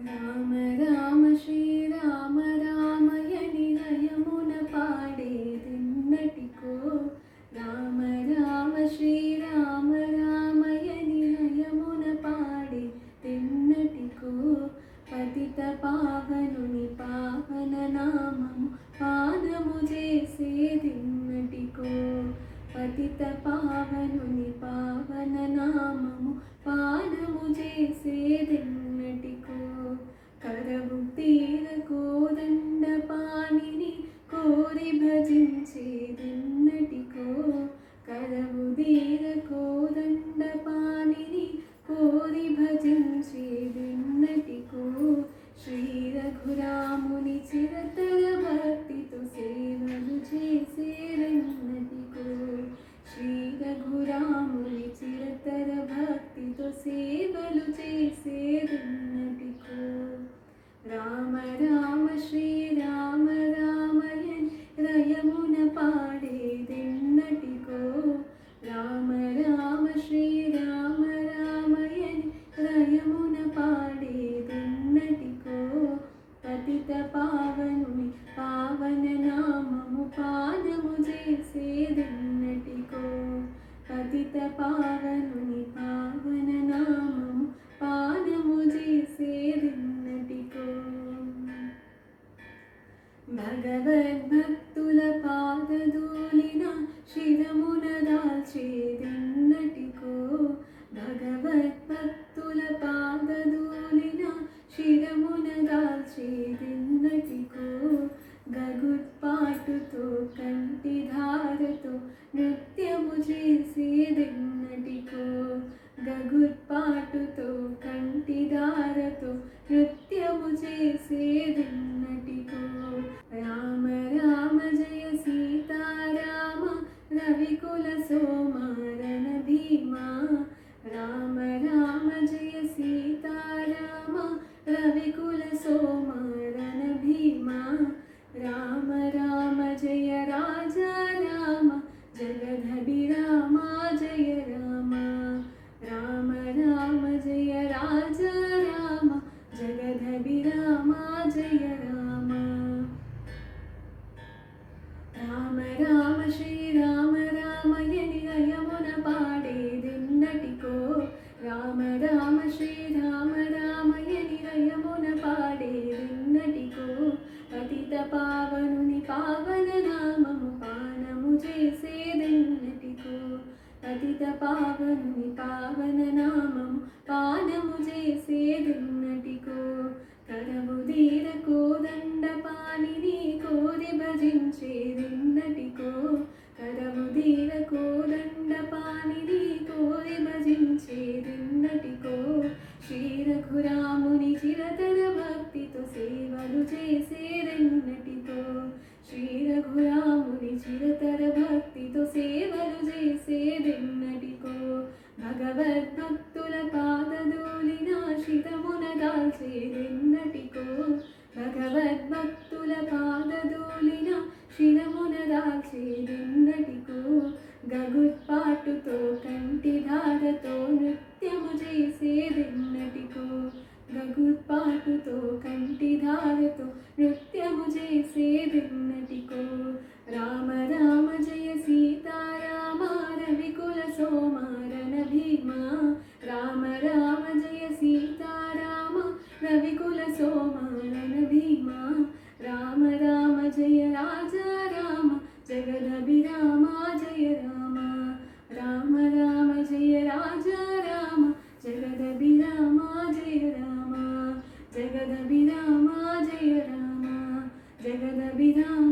రామ రామ శ్రీరామ రామయని లయమున పాడేదెన్నటికో. రామ రామ శ్రీరామ రామయని లయమున పాడేదెన్నటికో. పతిత పావనుని పావన నామము పాదము చేసేదెన్నటికో. పతిత పావనుని పావన నామము పాదము చేసేదెన్నటికో. కరవు తీర కోదండ పాణిని కోరి భజించేదెన్నటికో. కరవు తీర కోదండ పాణిని కోరి భజించేదెన్నటికో. శ్రీ రఘురాముని చిరతర భక్తితో సేవలు చేసేదెన్నటికో. శ్రీ రఘురాముని చిరతర భక్తితో సేవలు చేసేదెన్నటికో. రామ రామ శ్రీరామ రామయని లయమున పాడేదెన్నటికో. రామ రామ శ్రీరామ రామయని లయమున పాడేదెన్నటికో. పతిత పావనుని పావన నామము పాదము చేసేదెన్నటికో. పతిత పావనుని పావన నామము పాదము చేసేదెన్నటికో. భగవద్భక్తుల పాదధూళిన శిరమున దాల్చేదెన్నటికో. భగవద్భక్తుల పాదధూళిన శిరమున దాల్చేదెన్నటికో. గగుత్పాటుతో కంటిధారతో నృత్యము చేసేదెన్నటికో. గగుత్పాటుతో కంటిధారతో నృత్యము చేసేదెన్నటికో. రామ రామ జయ సీతారామ రవికుల సోమ రణభీమా. రామ రామ జయ సీతారామ రవికుల సోమ రణభీమా. రామ రామ జయ రాజా రామ జగదభిరామ జయ రామ. రామ రామ జయ రాజా రామ జగదభిరామ జయ రామ. రామ రామ శ్రీరామ రామయని లయమున పాడేదెన్నటికో. రామ రామ శ్రీరామ రామయని లయమున పాడేదెన్నటికో. పతిత పావనుని పావన నామము పానము చేసేదెన్నటికో. పతిత పావనుని పావన నామము పానము చేసేదెన్నటికో. కరవు తీర కోదండ పాణిని కోరి భజించేదెన్నటికో. కరవు తీర కోదండ పాణిని కోరి భజించేదెన్నటికో. శ్రీ రఘురాముని చిరతర భక్తితో సేవలు చేసేదెన్నటికో. శ్రీ రఘురాముని చిరతర భక్తితో సేవలు చేసేదెన్నటికో. భగవద్భక్తుల పాదధూళిన శిరమున దాల్చేదెన్నటికో. భగవద్భక్తుల పాదధూళిన శిరమున దాల్చేదెన్నటికో. గగుత్పాటుతో కంటిధారతో నృత్యము చేసేదెన్నటికో. గగుత్పాటుతో కంటిధారతో నృత్యము చేసేదెన్నటికో. రామ రామ జయ సీతారామ రవికుల సోమ రణభీమా. రామ రామ జయ సీతారామ రవికుల సోమ రణభీమా. రామ రామ జయ రాజా రామ జగదభిరామ జయ రామ. రామ రామ జయ రాజా రామ జగదభిరామ జయ రామ. జగదభిరామ జయ రామ. జగదభిరామ